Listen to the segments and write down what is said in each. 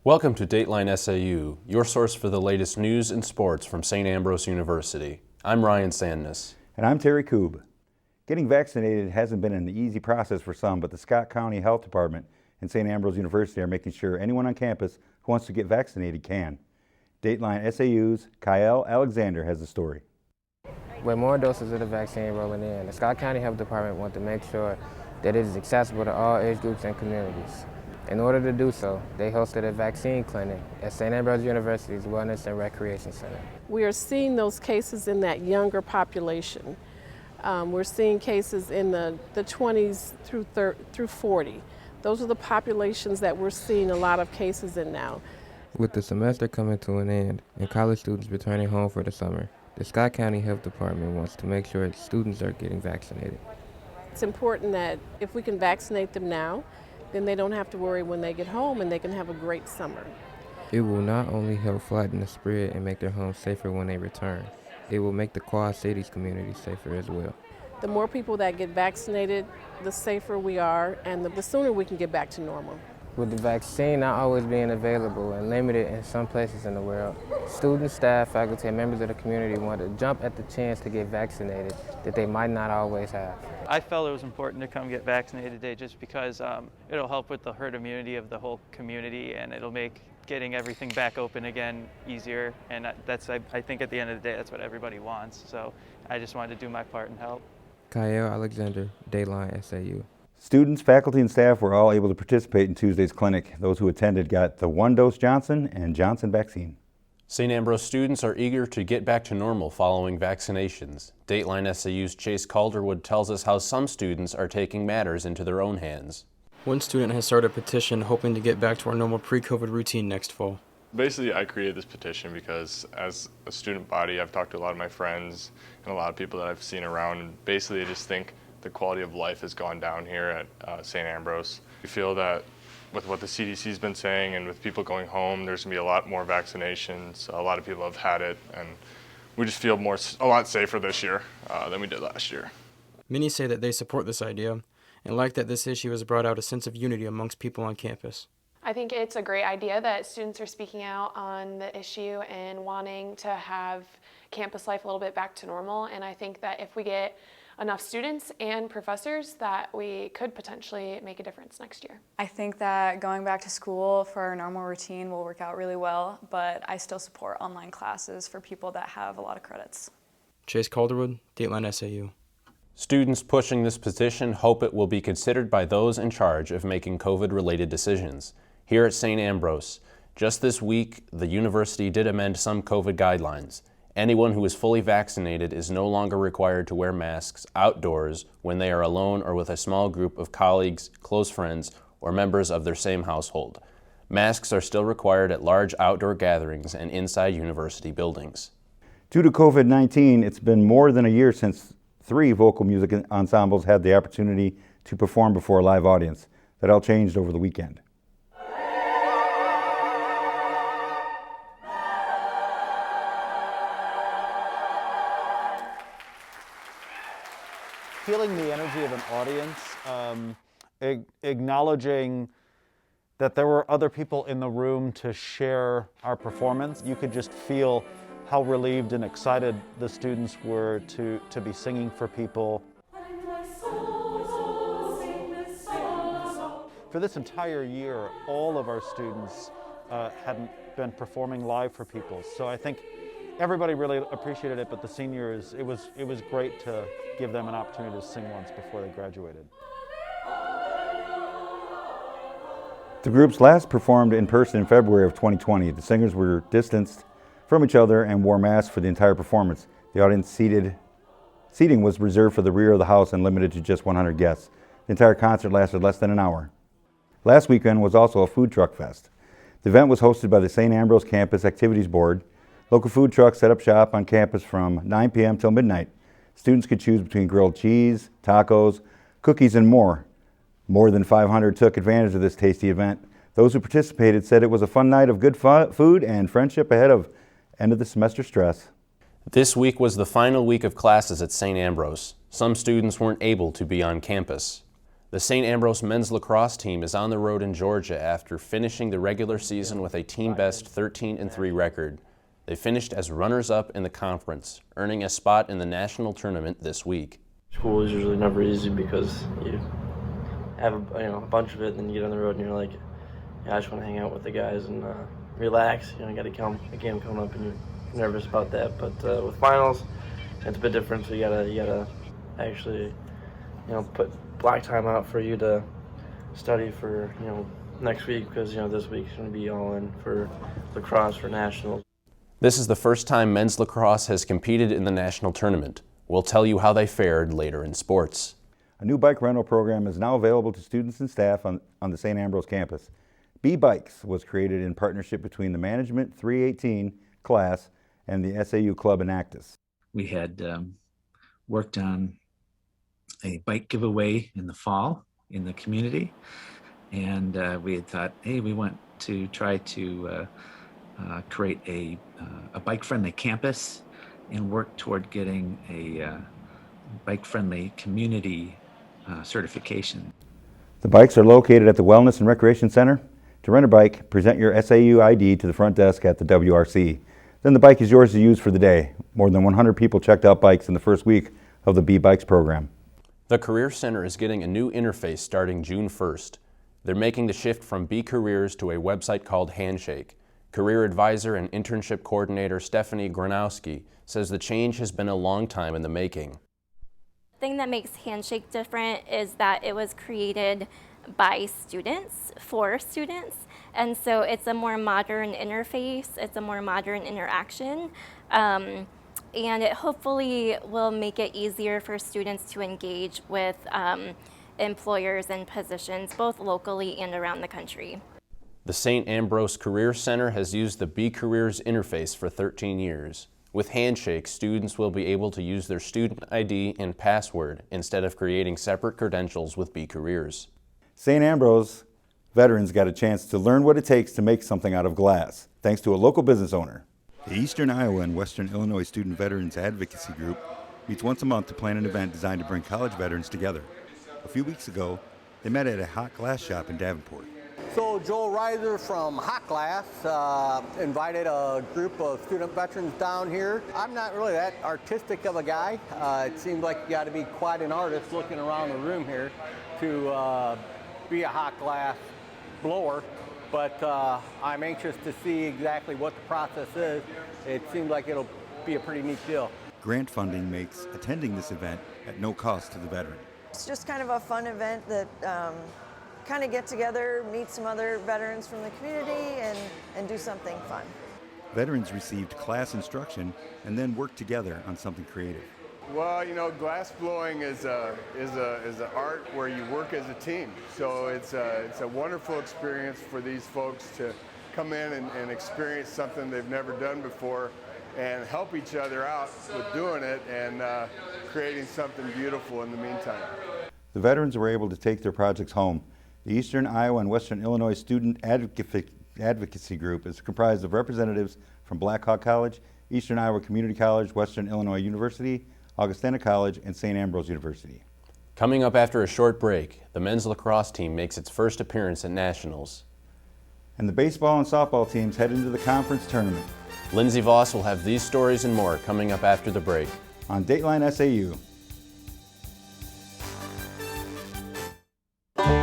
Welcome to Dateline SAU, your source for the latest news and sports from St. Ambrose University. I'm Ryan Sandness. And I'm Terry Koob. Getting vaccinated hasn't been an easy process for some, but the Scott County Health Department and St. Ambrose University are making sure anyone on campus who wants to get vaccinated can. Dateline SAU's Kyle Alexander has the story. With more doses of the vaccine rolling in, the Scott County Health Department wants to make sure that it is accessible to all age groups and communities. In order to do so, they hosted a vaccine clinic at St. Ambrose University's Wellness and Recreation Center. We are seeing those cases in that younger population. We're seeing cases in the 20s through 40. Those are the populations that we're seeing a lot of cases in now. With the semester coming to an end and college students returning home for the summer, the Scott County Health Department wants to make sure students are getting vaccinated. It's important that if we can vaccinate them now, then they don't have to worry when they get home and they can have a great summer. It will not only help flatten the spread and make their homes safer when they return, it will make the Quad Cities community safer as well. The more people that get vaccinated, the safer we are and the sooner we can get back to normal. With the vaccine not always being available and limited in some places in the world, students, staff, faculty, and members of the community want to jump at the chance to get vaccinated that they might not always have. I felt it was important to come get vaccinated today just because it'll help with the herd immunity of the whole community, and it'll make getting everything back open again easier. And that's, I think at the end of the day, that's what everybody wants. So I just wanted to do my part and help. Kyle Alexander, Dateline SAU. Students, faculty, and staff were all able to participate in Tuesday's clinic. Those who attended got the one-dose Johnson and Johnson vaccine. St. Ambrose students are eager to get back to normal following vaccinations. Dateline SAU's Chase Calderwood tells us how some students are taking matters into their own hands. One student has started a petition hoping to get back to our normal pre-COVID routine next fall. Basically, I created this petition because as a student body, I've talked to a lot of my friends and a lot of people that I've seen around, and basically I just think the quality of life has gone down here at St. Ambrose. We feel that with what the CDC's been saying and with people going home, there's going to be a lot more vaccinations. A lot of people have had it, and we just feel a lot safer this year than we did last year. Many say that they support this idea and like that this issue has brought out a sense of unity amongst people on campus. I think it's a great idea that students are speaking out on the issue and wanting to have campus life a little bit back to normal. And I think that if we get enough students and professors, that we could potentially make a difference next year. I think that going back to school for our normal routine will work out really well, but I still support online classes for people that have a lot of credits. Chase Calderwood, Dateline SAU. Students pushing this petition hope it will be considered by those in charge of making COVID-related decisions. Here at St. Ambrose, just this week, the university did amend some COVID guidelines. Anyone who is fully vaccinated is no longer required to wear masks outdoors when they are alone or with a small group of colleagues, close friends, or members of their same household. Masks are still required at large outdoor gatherings and inside university buildings. Due to COVID-19, it's been more than a year since 3 vocal music ensembles had the opportunity to perform before a live audience. That all changed over the weekend. Feeling the energy of an audience, acknowledging that there were other people in the room to share our performance. You could just feel how relieved and excited the students were to be singing for people. For this entire year, all of our students hadn't been performing live for people. So I think everybody really appreciated it, but the seniors, it was great to give them an opportunity to sing once before they graduated. The groups last performed in person in February of 2020. The singers were distanced from each other and wore masks for the entire performance. The audience seating was reserved for the rear of the house and limited to just 100 guests. The entire concert lasted less than an hour. Last weekend was also a food truck fest. The event was hosted by the St. Ambrose Campus Activities Board. Local food trucks set up shop on campus from 9 p.m. till midnight. Students could choose between grilled cheese, tacos, cookies, and more. More than 500 took advantage of this tasty event. Those who participated said it was a fun night of good food and friendship ahead of end of the semester stress. This week was the final week of classes at St. Ambrose. Some students weren't able to be on campus. The St. Ambrose men's lacrosse team is on the road in Georgia after finishing the regular season with a team-best 13-3 record. They finished as runners-up in the conference, earning a spot in the national tournament this week. School is usually never easy because you have a bunch of it, and then you get on the road and you're like, yeah, I just want to hang out with the guys and relax. You got a game coming up and you're nervous about that. But with finals, it's a bit different. So you gotta actually put block time out for you to study for next week, because this week's going to be all in for lacrosse for nationals. This is the first time men's lacrosse has competed in the national tournament. We'll tell you how they fared later in sports. A new bike rental program is now available to students and staff on the St. Ambrose campus. B-Bikes was created in partnership between the Management 318 class and the SAU Club in Actus. We had worked on a bike giveaway in the fall in the community, and we had thought, hey, we want to try to create a bike-friendly campus and work toward getting a bike-friendly community certification. The bikes are located at the Wellness and Recreation Center. To rent a bike, present your SAU ID to the front desk at the WRC. Then the bike is yours to use for the day. More than 100 people checked out bikes in the first week of the B-Bikes program. The Career Center is getting a new interface starting June 1st. They're making the shift from B-Careers to a website called Handshake. Career advisor and internship coordinator Stephanie Gronowski says the change has been a long time in the making. The thing that makes Handshake different is that it was created by students for students, and so it's a more modern interface, it's a more modern interaction, and it hopefully will make it easier for students to engage with employers and positions both locally and around the country. The St. Ambrose Career Center has used the B-Careers interface for 13 years. With Handshake, students will be able to use their student ID and password instead of creating separate credentials with B-Careers. St. Ambrose veterans got a chance to learn what it takes to make something out of glass, thanks to a local business owner. The Eastern Iowa and Western Illinois Student Veterans Advocacy Group meets once a month to plan an event designed to bring college veterans together. A few weeks ago, they met at a hot glass shop in Davenport. So Joel Reiser from Hot Glass invited a group of student veterans down here. I'm not really that artistic of a guy. It seems like you got to be quite an artist looking around the room here to be a hot glass blower. But I'm anxious to see exactly what the process is. It seems like it'll be a pretty neat deal. Grant funding makes attending this event at no cost to the veteran. It's just kind of a fun event that kind of get together, meet some other veterans from the community, and do something fun. Veterans received class instruction and then worked together on something creative. Well, glass blowing is an art where you work as a team. So it's a wonderful experience for these folks to come in and experience something they've never done before and help each other out with doing it and creating something beautiful in the meantime. The veterans were able to take their projects home. The Eastern Iowa and Western Illinois Student Advocacy Group is comprised of representatives from Black Hawk College, Eastern Iowa Community College, Western Illinois University, Augustana College, and St. Ambrose University. Coming up after a short break, the men's lacrosse team makes its first appearance at nationals. And the baseball and softball teams head into the conference tournament. Lindsey Voss will have these stories and more coming up after the break. On Dateline SAU.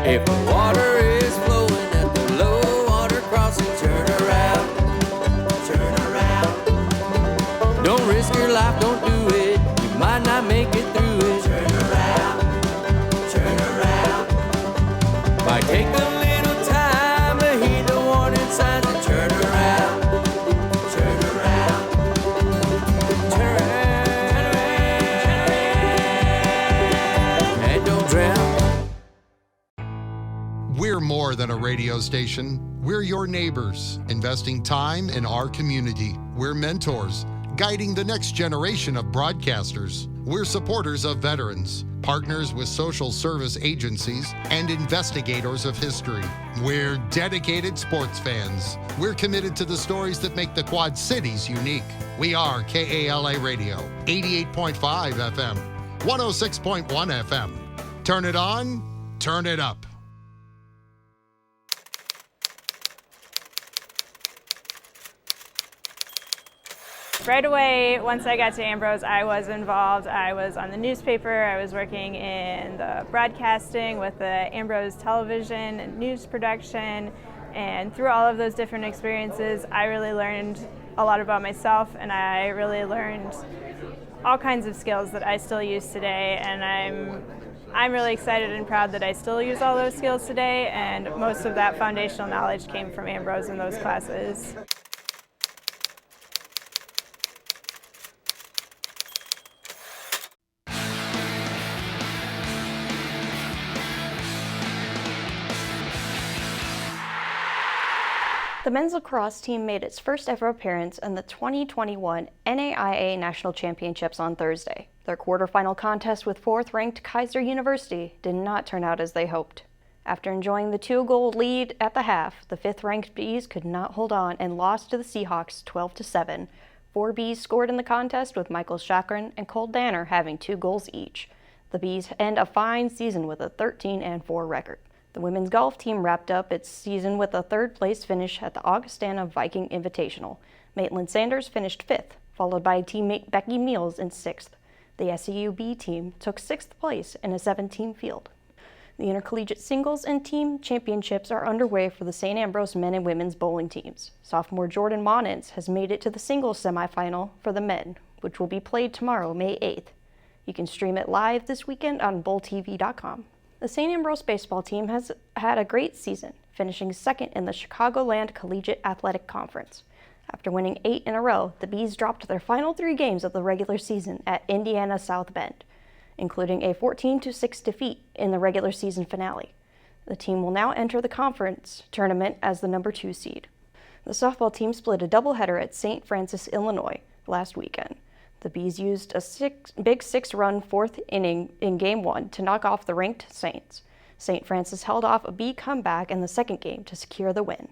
If the water is flowing at the low water crossing, turn around, turn around. Don't risk your life, don't do it, you might not make it through it. Turn around, might take a little time to heed the warning signs and turn around, turn around, turn around, and don't drown. We're more than a radio station. We're your neighbors, investing time in our community. We're mentors, guiding the next generation of broadcasters. We're supporters of veterans, partners with social service agencies, and investigators of history. We're dedicated sports fans. We're committed to the stories that make the Quad Cities unique. We are KALA Radio, 88.5 FM, 106.1 FM. Turn it on, turn it up. Right away, once I got to Ambrose, I was involved. I was on the newspaper. I was working in the broadcasting with the Ambrose television and news production. And through all of those different experiences, I really learned a lot about myself, and I really learned all kinds of skills that I still use today. And I'm really excited and proud that I still use all those skills today, and most of that foundational knowledge came from Ambrose in those classes. The men's lacrosse team made its first ever appearance in the 2021 NAIA National Championships on Thursday. Their quarterfinal contest with fourth-ranked Kaiser University did not turn out as they hoped. After enjoying the 2-goal lead at the half, the fifth-ranked Bees could not hold on and lost to the Seahawks 12-7. 4 Bees scored in the contest, with Michael Chakrin and Cole Danner having 2 goals each. The Bees end a fine season with a 13-4 record. The women's golf team wrapped up its season with a third-place finish at the Augustana Viking Invitational. Maitland Sanders finished 5th, followed by teammate Becky Meals in 6th. The SAU B team took 6th place in a 7-team field. The intercollegiate singles and team championships are underway for the St. Ambrose men and women's bowling teams. Sophomore Jordan Monens has made it to the singles semifinal for the men, which will be played tomorrow, May 8th. You can stream it live this weekend on bowltv.com. The St. Ambrose baseball team has had a great season, finishing 2nd in the Chicagoland Collegiate Athletic Conference. After winning 8 in a row, the Bees dropped their final 3 games of the regular season at Indiana South Bend, including a 14-6 defeat in the regular season finale. The team will now enter the conference tournament as the number 2 seed. The softball team split a doubleheader at St. Francis, Illinois last weekend. The Bees used a big 6-run 4th inning in Game 1 to knock off the ranked Saints. St. Francis held off a Bee comeback in the second game to secure the win.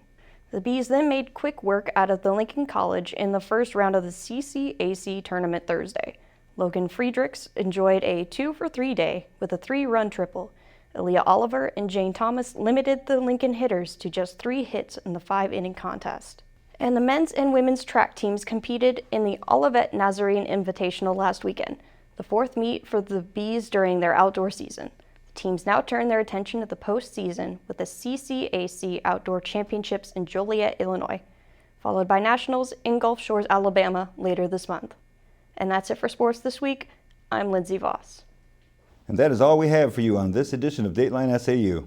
The Bees then made quick work out of the Lincoln College in the first round of the CCAC tournament Thursday. Logan Friedrichs enjoyed a 2-for-3 day with a 3-run triple. Aaliyah Oliver and Jane Thomas limited the Lincoln hitters to just 3 hits in the 5-inning contest. And the men's and women's track teams competed in the Olivet Nazarene Invitational last weekend, the 4th meet for the Bees during their outdoor season. The teams now turn their attention to the postseason with the CCAC Outdoor Championships in Joliet, Illinois, followed by Nationals in Gulf Shores, Alabama later this month. And that's it for sports this week. I'm Lindsay Voss. And that is all we have for you on this edition of Dateline SAU.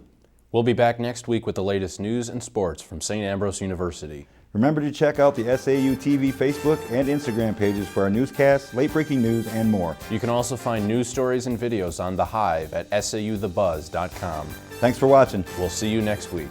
We'll be back next week with the latest news and sports from St. Ambrose University. Remember to check out the SAU TV Facebook and Instagram pages for our newscasts, late-breaking news, and more. You can also find news stories and videos on The Hive at sauthebuzz.com. Thanks for watching. We'll see you next week.